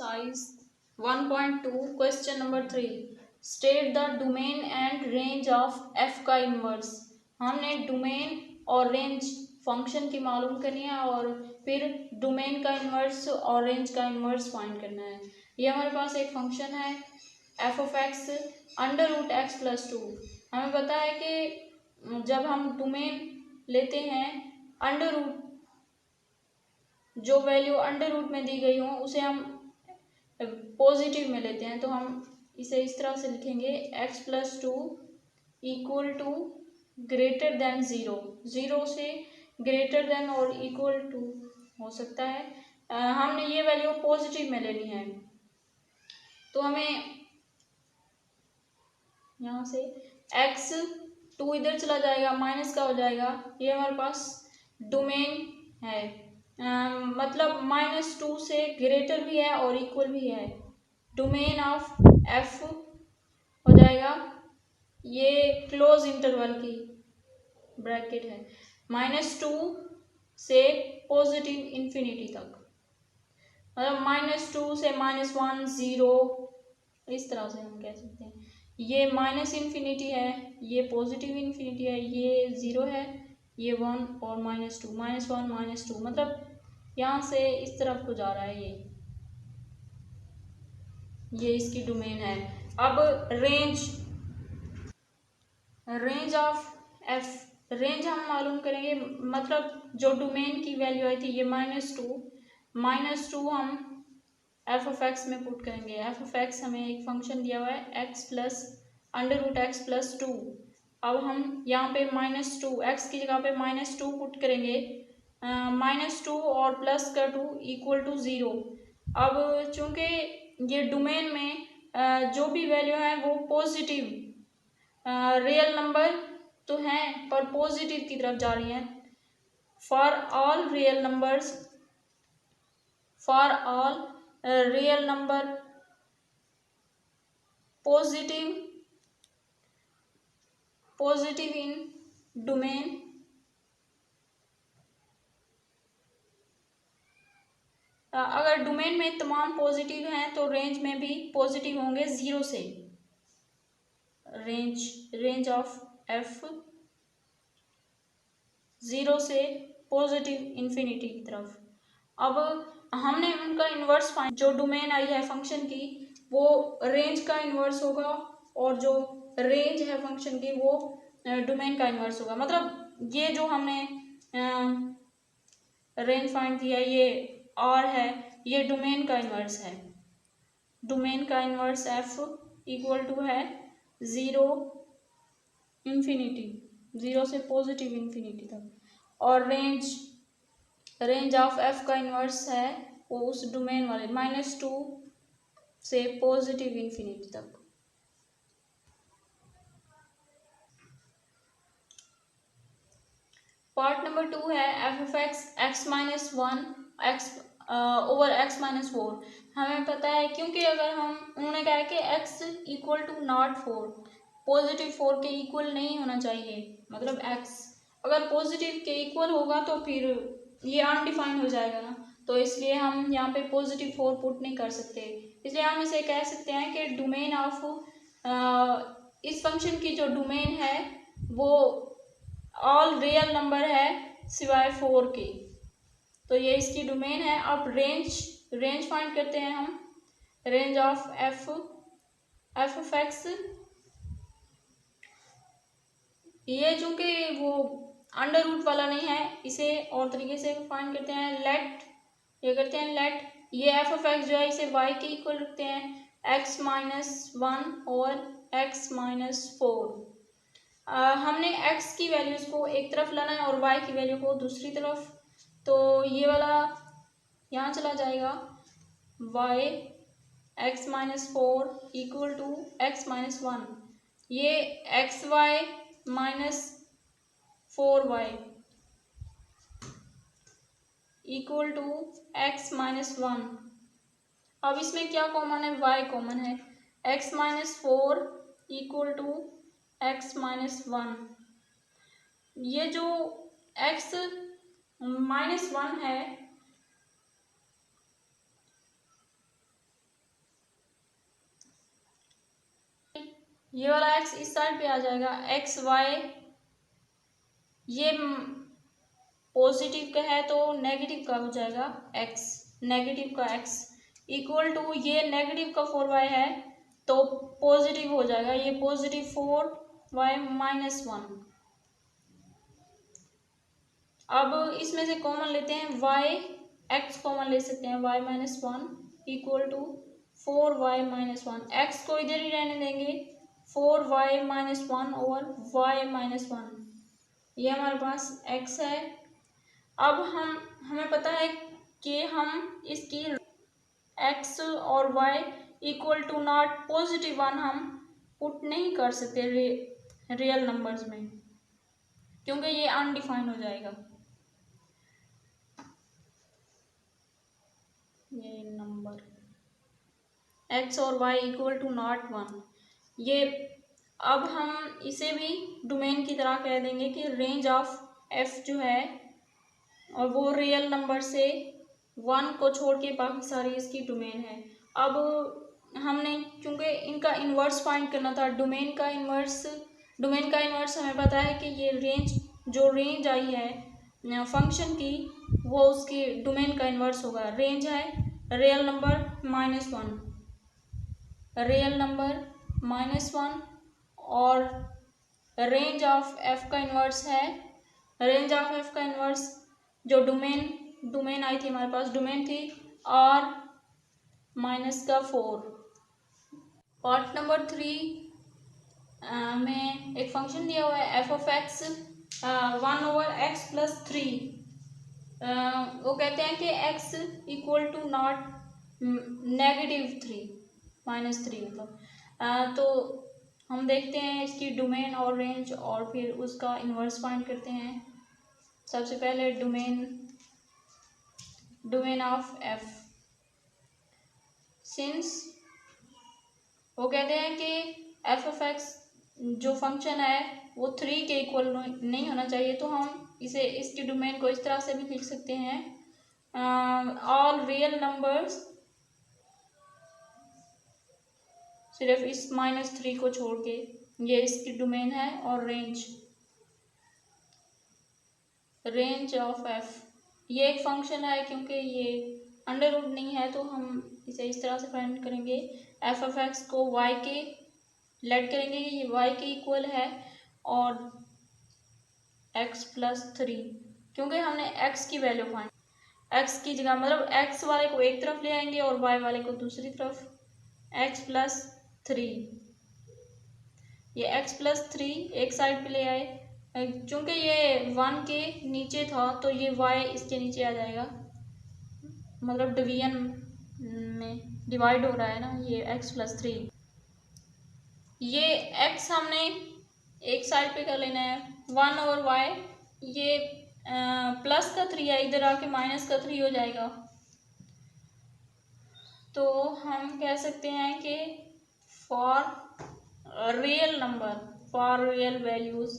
Exercise 1.2 question number 3 state the domain and range of f का inverse. हमने domain और range function की मालूम करनी है और फिर डोमेन का इन्वर्स और रेंज का इन्वर्स फाइंड करना है। ये हमारे पास एक फंक्शन है f of x under root x plus 2। हमें पता है कि जब हम डोमेन लेते हैं अंडर रूट, जो वैल्यू अंडर रूट में दी गई हो उसे हम पॉजिटिव में लेते हैं, तो हम इसे इस तरह से लिखेंगे x plus 2 equal to greater than zero. Zero से ग्रेटर देन और इक्वल टू हो सकता है। हमने ये वैल्यू पॉजिटिव में लेनी है, तो हमें यहाँ से एक्स 2 इधर चला जाएगा, माइनस का हो जाएगा। ये हमारे पास डोमेन है, मतलब -2 से ग्रेटर भी है और इक्वल भी है। डोमेन ऑफ एफ हो जाएगा, ये क्लोज इंटरवल की ब्रैकेट है, -2 से पॉजिटिव इंफिनिटी तक, मतलब -2 से -1 0, इस तरह से हम कह सकते हैं। ये माइनस इन्फिनिटी है, ये पॉजिटिव इन्फिनिटी है, ये 0 है, ये 1 और -2, -1 -2, मतलब यहाँ से इस तरफ को जा रहा है। ये इसकी डोमेन है। अब रेंज ऑफ एफ, रेंज हम मालूम करेंगे, मतलब जो डोमेन की वैल्यू आई थी ये -2 हम एफ ऑफ एक्स में पुट करेंगे। एफ ऑफ एक्स हमें एक फंक्शन दिया हुआ है x plus under root x plus 2। अब हम यहाँ पे -2 एक्स की जगह पे -2 पुट करेंगे, -2 और प्लस का 2 इक्वल टू 0। अब चूंकि ये डोमेन में जो भी वैल्यू है वो पॉजिटिव रियल नंबर तो हैं पर पॉजिटिव की तरफ जा रही हैं। For all real numbers, for all real number positive in domain, अगर डोमेन में तमाम पॉजिटिव हैं तो रेंज में भी पॉजिटिव होंगे 0 से। रेंज ऑफ एफ 0 से पॉजिटिव इंफिनिटी की तरफ। अब हमने उनका इन्वर्स फाइंड, जो डोमेन आई है फंक्शन की वो रेंज का इन्वर्स होगा और जो रेंज है फंक्शन की वो डोमेन का इन्वर्स होगा। मतलब ये जो हमने रेंज फाइंड किया ये आर है, ये डोमेन का इन्वर्स है। डोमेन का इन्वर्स एफ इक्वल टू है 0 इंफिनिटी, 0 से पॉजिटिव इंफिनिटी तक, और रेंज ऑफ एफ का इन्वर्स है वो उस डोमेन वाले -2 से पॉजिटिव इंफिनिटी तक। पार्ट नंबर 2 है f of x x-1 x over x-4। हमें पता है क्योंकि अगर हम उन्होंने कहा है कि x equal to not 4, positive 4 के इक्वल नहीं होना चाहिए, मतलब x अगर पॉजिटिव के इक्वल होगा तो फिर ये अनडिफाइंड हो जाएगा ना, तो इसलिए हम यहाँ पे पॉजिटिव 4 पुट नहीं कर सकते। इसलिए हम इसे कह सकते हैं कि डोमेन ऑफ इस फंक्शन की जो डोमेन है वो ऑल रियल नंबर है सिवाय 4 के, तो ये इसकी डोमेन है। अब रेंज फाइंड करते हैं हम। Range of F of x, ये चूंकि वो अंडर रूट वाला नहीं है, इसे और तरीके से फाइंड करते हैं। लेट ये एफ ऑफ एक्स जो है इसे y के इक्वल रखते हैं, x-1 और x-4। हमने x की वैल्यूज को एक तरफ लाना है और y की वैल्यू को दूसरी तरफ, तो ये वाला यहाँ चला जाएगा, y x-4 equal to x-1, ये xy -4y equal to x-1। अब इसमें क्या कॉमन है, y कॉमन है, x-4 इक्वल टू x-1। ये जो x-1 है ये वाला x इस साइड पे आ जाएगा, एक्स वाई ये पॉजिटिव का है तो नेगेटिव का हो जाएगा x, नेगेटिव का x इक्वल टू ये नेगेटिव का 4y है तो पॉजिटिव हो जाएगा, ये पॉजिटिव 4y माइनस 1। अब इसमें से कॉमन लेते हैं y, x कॉमन ले सकते हैं, y minus 1 equal to 4y minus 1, x को इधर ही रहने देंगे, 4y minus 1 over y minus 1, ये हमारे पास x है। अब हमें पता है कि हम इसकी x और y equal to not positive 1 हम पुट नहीं कर सकते रियल नंबर्स में, क्योंकि ये अनडिफाइन हो जाएगा। ये नंबर x और y इक्वल टू नॉट 1, ये अब हम इसे भी डोमेन की तरह कह देंगे कि रेंज ऑफ f जो है और वो रियल नंबर से 1 को छोड़ के बाकी सारी इसकी डोमेन है। अब हमने क्योंकि इनका इन्वर्स फाइंड करना था, डोमेन का इन्वर्स हमें पता है कि ये रेंज जो रेंज आई है फंक्शन की वो उसकी डोमेन का इन्वर्स होगा। रेंज है रियल नंबर -1, रियल नंबर -1 और रेंज ऑफ एफ का इन्वर्स है, रेंज ऑफ एफ का इन्वर्स जो डोमेन आई थी हमारे पास, डोमेन थी और -4। पार्ट नंबर 3 में एक फंक्शन दिया हुआ है f of x 1 over x plus 3। वो कहते हैं कि x इक्वल टू नॉट -3 मतलब तो हम देखते हैं इसकी डोमेन और रेंज और फिर उसका इन्वर्स फाइंड करते हैं। सबसे पहले डोमेन ऑफ f, सिंस वो कहते हैं कि एफ ऑफ एक्स जो फंक्शन है वो 3 के इक्वल नहीं होना चाहिए, तो हम इसकी डोमेन को इस तरह से भी लिख सकते हैं, ऑल रियल नंबर्स सिर्फ इस -3 को छोड़ के, ये इसकी डोमेन है और रेंज ऑफ एफ, ये एक फंक्शन है क्योंकि ये अंडर रूट नहीं है तो हम इसे इस तरह से फाइंड करेंगे। एफ ऑफ एक्स को वाई के लेट करेंगे कि ये वाई के इक्वल है और एक्स प्लस 3, क्योंकि हमने एक्स की वैल्यू फाइंड, एक्स की जगह मतलब एक्स वाले को एक तरफ ले आएंगे और वाई वाले को दूसरी तरफ, एक्स प्लस 3, ये एक्स प्लस 3 एक साइड पे ले आए, क्योंकि ये 1 के नीचे था तो ये y इसके नीचे आ जाएगा, मतलब डिवीजन में डिवाइड हो रहा है ना ये x प्लस 3, ये x हमने एक साइड पे कर लेना है 1 और y, ये प्लस का 3 है इधर आके माइनस का 3 हो जाएगा, तो हम कह सकते हैं कि फॉर रियल वैल्यूज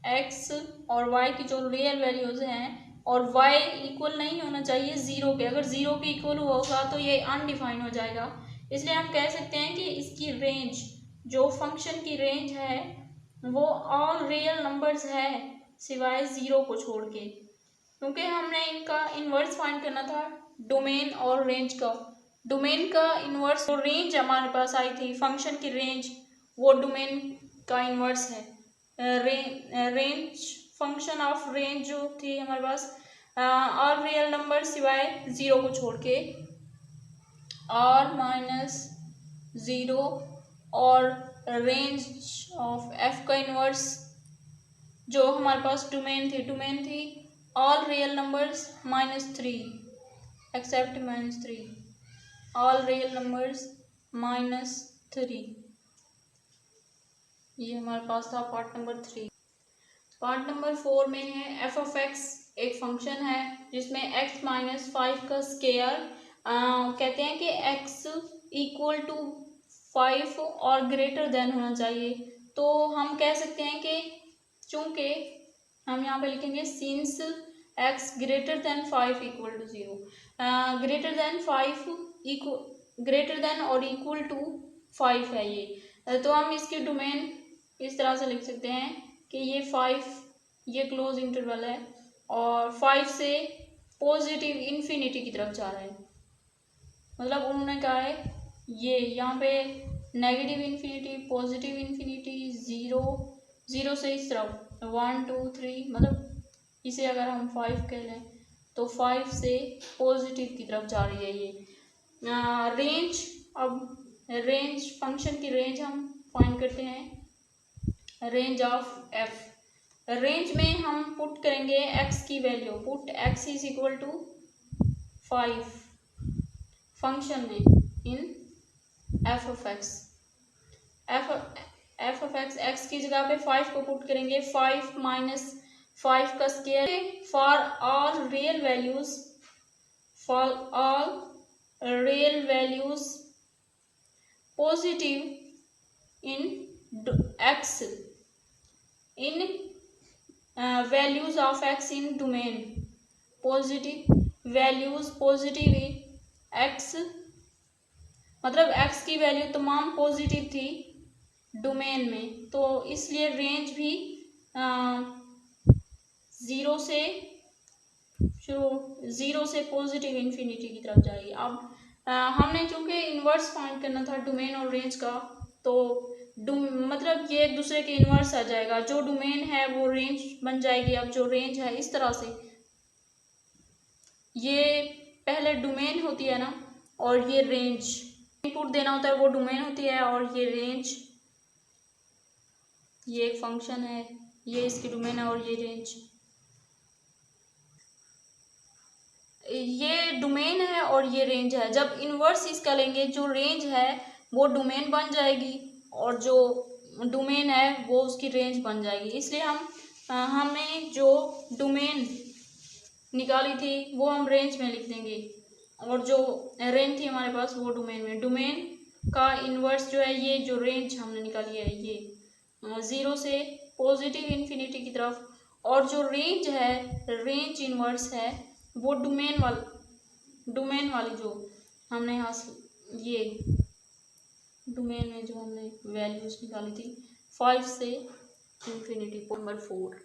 x और y की जो रियल वैल्यूज हैं और y इक्वल नहीं होना चाहिए 0 के, अगर 0 के इक्वल होगा तो ये अनडिफाइन हो जाएगा। इसलिए हम कह सकते हैं कि इसकी रेंज जो फंक्शन की रेंज है वो ऑल रियल नंबर्स है सिवाय 0 को छोड़ के, क्योंकि हमने इनका इन्वर्स फाइंड करना था डोमेन और रेंज का। डोमेन का इन्वर्स, जो रेंज हमारे पास आई थी फंक्शन की रेंज, वो डोमेन का इन्वर्स है। रेंज फंक्शन ऑफ रेंज जो थी हमारे पास और रियल नंबर सिवाय 0 को छोड़ के, और -0 और रेंज ऑफ एफ का इन्वर्स जो हमारे पास डोमेन थी all real numbers -3 except -3, all real numbers -3, ये हमारे पास था पार्ट नंबर 3। पार्ट नंबर 4 में है एफ ऑफ एक्स, एक फंक्शन है जिसमें x -5 का स्केयर कहते हैं कि x इक्वल टू 5 और ग्रेटर देन होना चाहिए, तो हम कह सकते हैं कि चूंकि हम यहाँ पे लिखेंगे since x greater than 5 equal to 0, greater than और इक्वल टू 5 है ये, तो हम इसकी डोमेन इस तरह से लिख सकते हैं कि ये 5 ये क्लोज इंटरवल है और 5 से पॉजिटिव इन्फिनिटी की तरफ जा रहा है। मतलब उन्होंने कहा है ये यहाँ पे negative infinity, positive infinity, zero, zero से इस तरफ 1 2 3, मतलब इसे अगर हम 5 कह लें तो 5 से पॉजिटिव की तरफ जा रही है ये रेंज। अब रेंज फंक्शन की रेंज हम फाइंड करते हैं, रेंज ऑफ एफ। रेंज में हम पुट करेंगे एक्स की value, put X is equal to 5 function में in F of X. F of X, X की जगह पे 5 को पुट करेंगे, 5 माइनस 5 का square for all real values, for all real values positive in x in values of x in domain, positive values positive in x, मतलब x की value तमाम positive थी डोमेन में, तो इसलिए रेंज भी ज़ीरो से पॉजिटिव इन्फिनिटी की तरफ जाएगी। अब हमने चूंकि इन्वर्स फाइंड करना था डोमेन और रेंज का, तो मतलब ये एक दूसरे के इन्वर्स आ जाएगा, जो डोमेन है वो रेंज बन जाएगी। अब जो रेंज है इस तरह से, ये पहले डोमेन होती है ना, और ये रेंज इनपुट देना होता है वो डोमेन होती है, और ये रेंज, ये एक फंक्शन है, ये इसकी डोमेन है, और ये रेंज, ये डोमेन है और ये रेंज है। जब इन्वर्स इसका लेंगे, जो रेंज है वो डोमेन बन जाएगी और जो डोमेन है वो उसकी रेंज बन जाएगी। इसलिए हमें जो डोमेन निकाली थी वो हम रेंज में लिख देंगे, और जो रेंज थी हमारे पास वो डोमेन में। डोमेन का इन्वर्स जो है, ये जो रेंज हमने निकाली है ये ज़ीरो से पॉजिटिव इन्फिनिटी की तरफ, और जो रेंज है, रेंज इन्वर्स है वो डोमेन वाली जो हमने हासिल, ये डोमेन में जो हमने वैल्यूज निकाली थी 5 से इन्फिनिटी। नंबर 4